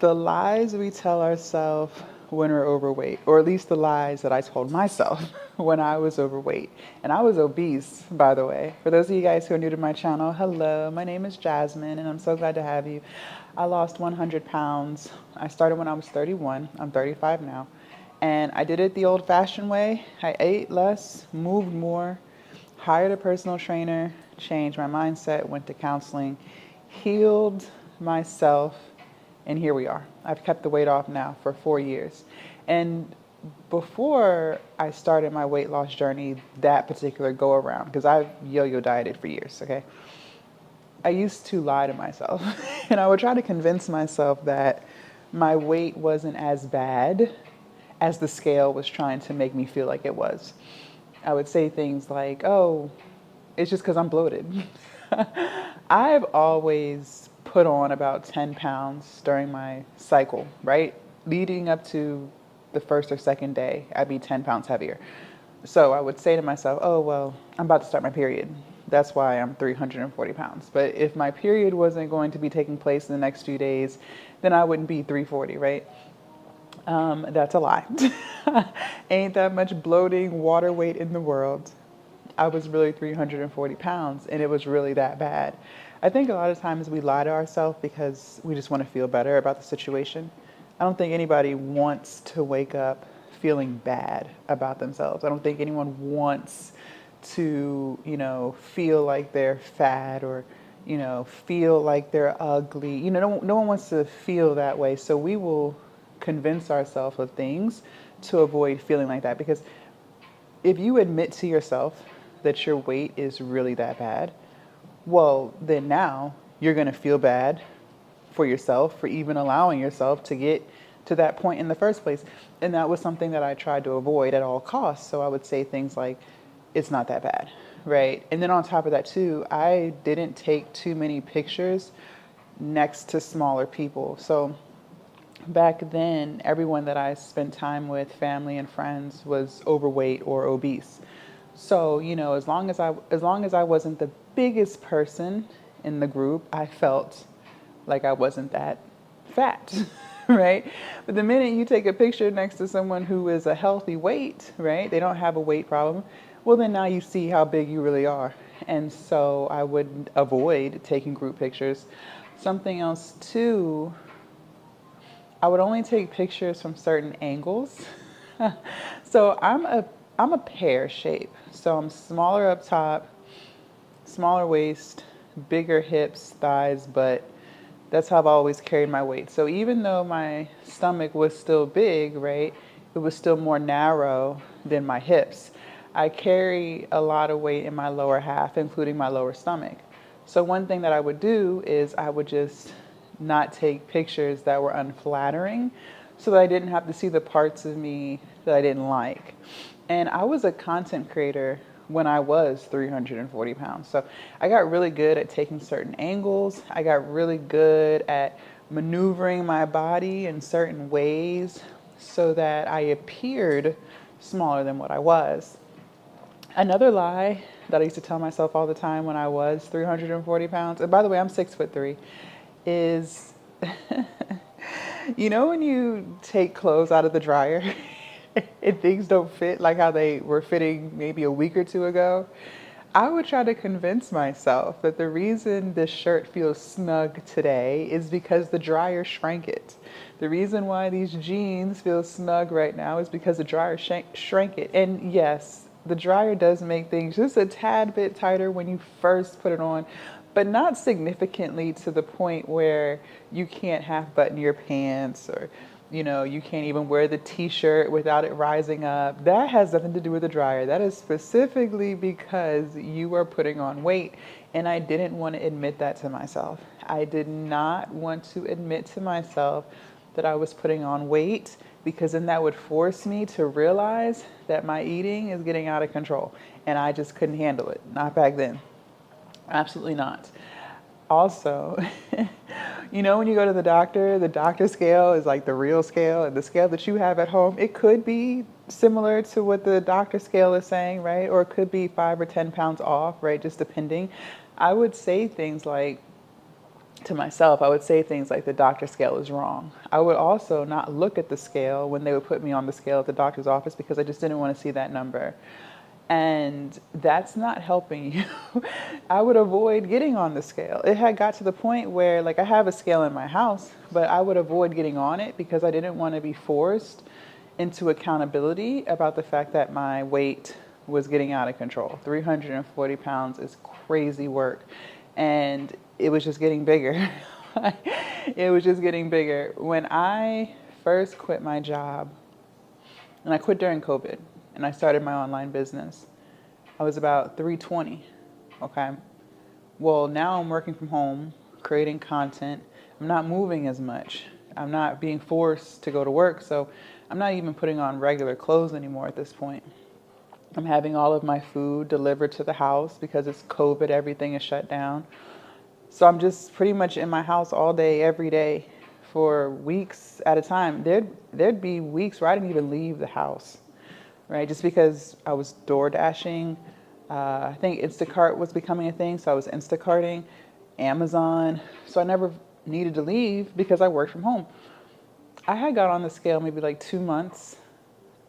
The lies we tell ourselves when we're overweight, or at least the lies that I told myself when I was overweight. And I was obese, by the way. For those of you guys who are new to my channel, hello, my name is Jasmine, and I'm so glad to have you. I lost 100 pounds. I started when I was 31. I'm 35 now. And I did it the old-fashioned way. I ate less, moved more, hired a personal trainer, changed my mindset, went to counseling, healed myself, and here we are. I've kept the weight off now for 4 years. And before I started my weight loss journey, that particular go around, because I've yo-yo dieted for years, okay? I used to lie to myself and I would try to convince myself that my weight wasn't as bad as the scale was trying to make me feel like it was. I would say things like, oh, it's just because I'm bloated. I've always put on about 10 pounds during my cycle, right? Leading up to the first or second day, I'd be 10 pounds heavier. So I would say to myself, oh, well, I'm about to start my period. That's why I'm 340 pounds. But if my period wasn't going to be taking place in the next few days, then I wouldn't be 340, right? That's a lie. Ain't that much bloating water weight in the world. I was really 340 pounds and it was really that bad. I think a lot of times we lie to ourselves because we just want to feel better about the situation. I don't think anybody wants to wake up feeling bad about themselves. I don't think anyone wants to, feel like they're fat or, feel like they're ugly. No one wants to feel that way. So we will convince ourselves of things to avoid feeling like that. Because if you admit to yourself that your weight is really that bad, well, then now you're going to feel bad for yourself for even allowing yourself to get to that point in the first place. And that was something that I tried to avoid at all costs. So I would say things like, it's not that bad, right? And then on top of that too, I didn't take too many pictures next to smaller people. So back then, everyone that I spent time with, family and friends, was overweight or obese. So, as long as I wasn't the biggest person in the group, I felt like I wasn't that fat, right? But the minute you take a picture next to someone who is a healthy weight, right? They don't have a weight problem. Well, then now you see how big you really are. And so I would avoid taking group pictures. Something else too, I would only take pictures from certain angles. So I'm a pear shape. So I'm smaller up top, smaller waist, bigger hips, thighs, butt. That's how I've always carried my weight. So even though my stomach was still big, right, it was still more narrow than my hips. I carry a lot of weight in my lower half, including my lower stomach. So one thing that I would do is I would just not take pictures that were unflattering so that I didn't have to see the parts of me that I didn't like. And I was a content creator when I was 340 pounds. So I got really good at taking certain angles. I got really good at maneuvering my body in certain ways so that I appeared smaller than what I was. Another lie that I used to tell myself all the time when I was 340 pounds, and by the way, I'm 6'3", is, when you take clothes out of the dryer and things don't fit like how they were fitting maybe a week or two ago, I would try to convince myself that the reason this shirt feels snug today is because the dryer shrank it. The reason why these jeans feel snug right now is because the dryer shrank it. And yes, the dryer does make things just a tad bit tighter when you first put it on, but not significantly to the point where you can't half button your pants or, you can't even wear the t-shirt without it rising up. That has nothing to do with the dryer. That is specifically because you are putting on weight. And I didn't want to admit that to myself. I did not want to admit to myself that I was putting on weight, because then that would force me to realize that my eating is getting out of control. And I just couldn't handle it. Not back then. Absolutely not. Also, when you go to the doctor scale is like the real scale, and the scale that you have at home, it could be similar to what the doctor scale is saying, right? Or it could be 5 or 10 pounds off, right? Just depending. I would say things like, to myself, I would say things like the doctor scale is wrong. I would also not look at the scale when they would put me on the scale at the doctor's office because I just didn't want to see that number. And that's not helping you. I would avoid getting on the scale. It had got to the point where, like, I have a scale in my house, but I would avoid getting on it because I didn't want to be forced into accountability about the fact that my weight was getting out of control. 340 pounds is crazy work. And it was just getting bigger. It was just getting bigger. When I first quit my job, and I quit during COVID, and I started my online business, I was about 320, okay? Well, now I'm working from home, creating content. I'm not moving as much. I'm not being forced to go to work, so I'm not even putting on regular clothes anymore at this point. I'm having all of my food delivered to the house because it's COVID, everything is shut down. So I'm just pretty much in my house all day, every day for weeks at a time. There'd be weeks where I didn't even leave the house, right? Just because I was door dashing. I think Instacart was becoming a thing, so I was Instacarting, Amazon. So I never needed to leave because I worked from home. I had got on the scale maybe like 2 months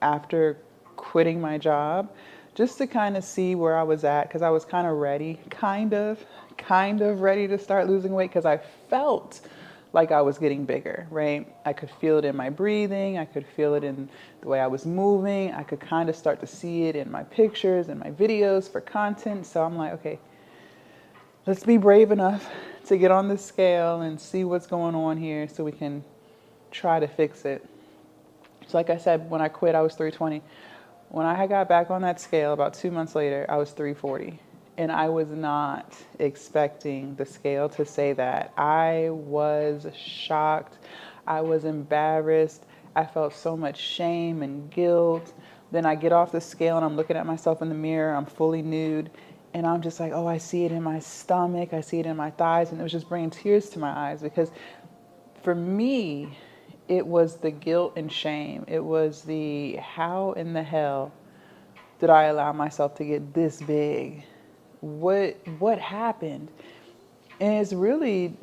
after quitting my job, just to kind of see where I was at, because I was kind of ready, kind of ready to start losing weight, because I felt like I was getting bigger, right? I could feel it in my breathing. I could feel it in the way I was moving. I could kind of start to see it in my pictures and my videos for content. So I'm like, okay, let's be brave enough to get on the scale and see what's going on here so we can try to fix it. So like I said, when I quit, I was 320. When I got back on that scale about 2 months later, I was 340. And I was not expecting the scale to say that. I was shocked. I was embarrassed. I felt so much shame and guilt. Then I get off the scale and I'm looking at myself in the mirror. I'm fully nude. And I'm just like, oh, I see it in my stomach. I see it in my thighs. And it was just bringing tears to my eyes, because for me, it was the guilt and shame. It was the, how in the hell did I allow myself to get this big? What happened? And it's really,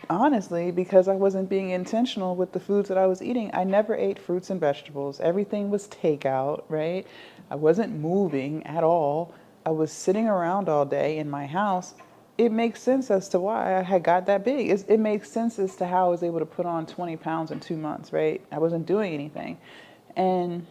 honestly, because I wasn't being intentional with the foods that I was eating. I never ate fruits and vegetables. Everything was takeout, right? I wasn't moving at all. I was sitting around all day in my house. It makes sense as to why I had got that big. It makes sense as to how I was able to put on 20 pounds in 2 months, right? I wasn't doing anything. And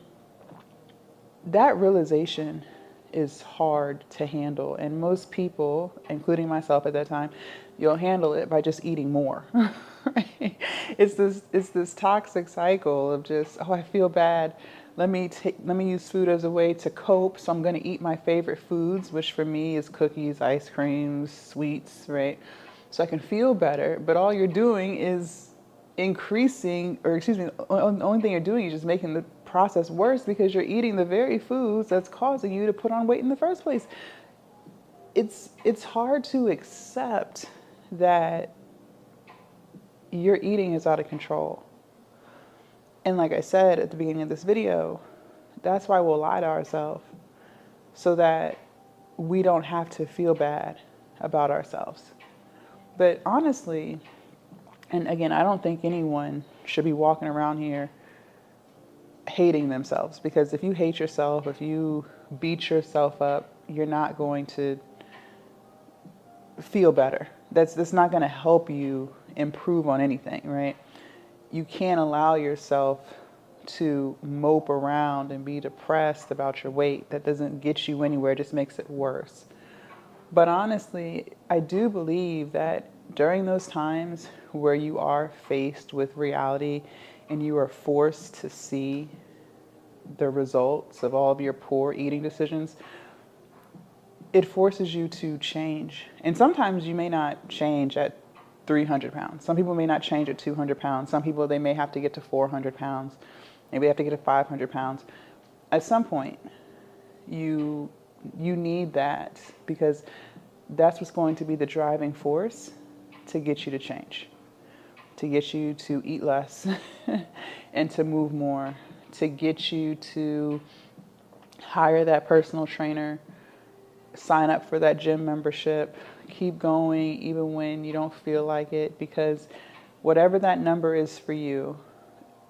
that realization is hard to handle. And most people, including myself at that time, you'll handle it by just eating more. Right? It's this toxic cycle of just, oh, I feel bad. Let me use food as a way to cope. So I'm going to eat my favorite foods, which for me is cookies, ice creams, sweets, right? So I can feel better. But all you're doing is increasing, or excuse me, the only thing you're doing is just making the process worse, because you're eating the very foods that's causing you to put on weight in the first place. It's hard to accept that your eating is out of control. And like I said at the beginning of this video, that's why we'll lie to ourselves, so that we don't have to feel bad about ourselves. But honestly, and again, I don't think anyone should be walking around here hating themselves, because if you hate yourself, if you beat yourself up, you're not going to feel better. That's not going to help you improve on anything, right? You can't allow yourself to mope around and be depressed about your weight. That doesn't get you anywhere, it just makes it worse. But honestly, I do believe that during those times where you are faced with reality and you are forced to see the results of all of your poor eating decisions, it forces you to change. And sometimes you may not change at 300 pounds. Some people may not change at 200 pounds. Some people, they may have to get to 400 pounds. Maybe they have to get to 500 pounds. At some point, you need that, because that's what's going to be the driving force to get you to change, to get you to eat less and to move more, to get you to hire that personal trainer, sign up for that gym membership, Keep going even when you don't feel like it, because whatever that number is for you,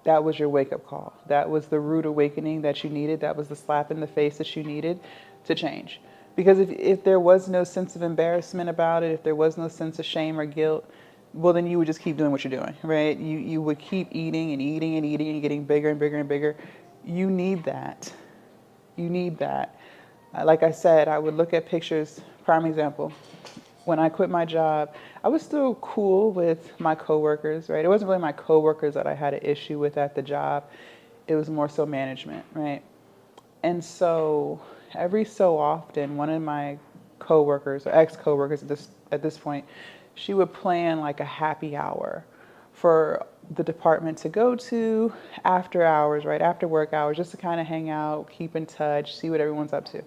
that was your wake-up call. That was the rude awakening that you needed. That was the slap in the face that you needed to change. Because if there was no sense of embarrassment about it, if there was no sense of shame or guilt, well, then you would just keep doing what you're doing, right? You would keep eating and eating and eating and getting bigger and bigger and bigger. You need that. You need that. Like I said, I would look at pictures. Prime example, when I quit my job, I was still cool with my coworkers, right? It wasn't really my coworkers that I had an issue with at the job. It was more so management, right? And so every so often, one of my coworkers or ex-coworkers at this point, she would plan like a happy hour for the department to go to after hours, right? After work hours, just to kind of hang out, keep in touch, see what everyone's up to.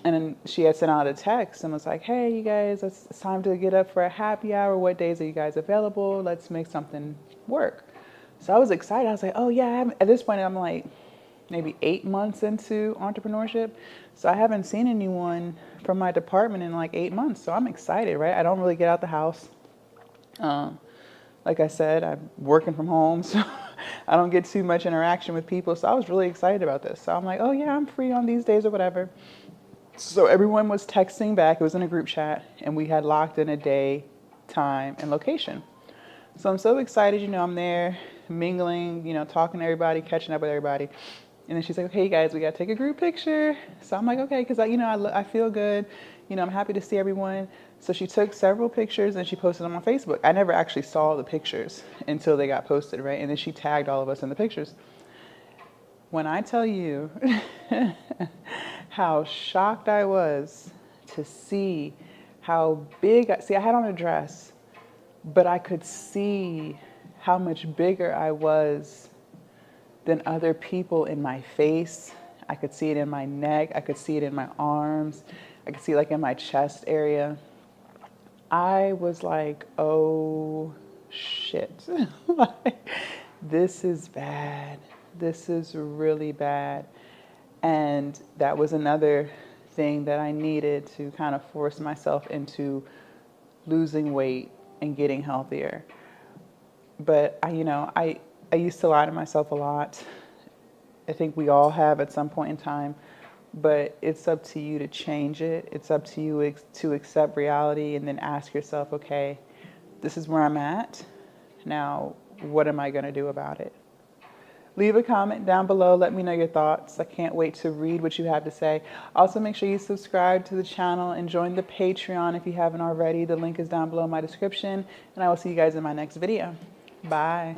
And then she had sent out a text and was like, hey, you guys, it's time to get up for a happy hour. What days are you guys available? Let's make something work. So I was excited. I was like, oh, yeah. At this point, I'm like maybe 8 months into entrepreneurship. So I haven't seen anyone from my department in like 8 months. So I'm excited, right? I don't really get out the house. Like I said, I'm working from home, so I don't get too much interaction with people. So I was really excited about this. So I'm like, oh, yeah, I'm free on these days or whatever. So everyone was texting back. It was in a group chat, and we had locked in a day, time, and location. So I'm so excited, I'm there mingling, talking to everybody, catching up with everybody. And then she's like, okay, you guys, we got to take a group picture. So I'm like, okay, because I feel good. I'm happy to see everyone. So she took several pictures and she posted them on Facebook. I never actually saw the pictures until they got posted, right? And then she tagged all of us in the pictures. When I tell you how shocked I was to see how big, I had on a dress, but I could see how much bigger I was than other people in my face. I could see it in my neck. I could see it in my arms. I could see it like in my chest area. I was like, oh shit. Like, this is bad. This is really bad. And that was another thing that I needed to kind of force myself into losing weight and getting healthier. But I used to lie to myself a lot. I think we all have at some point in time, but it's up to you to change it. It's up to you to accept reality and then ask yourself, okay, this is where I'm at. Now, what am I going to do about it? Leave a comment down below. Let me know your thoughts. I can't wait to read what you have to say. Also, make sure you subscribe to the channel and join the Patreon if you haven't already. The link is down below in my description, and I will see you guys in my next video. Bye.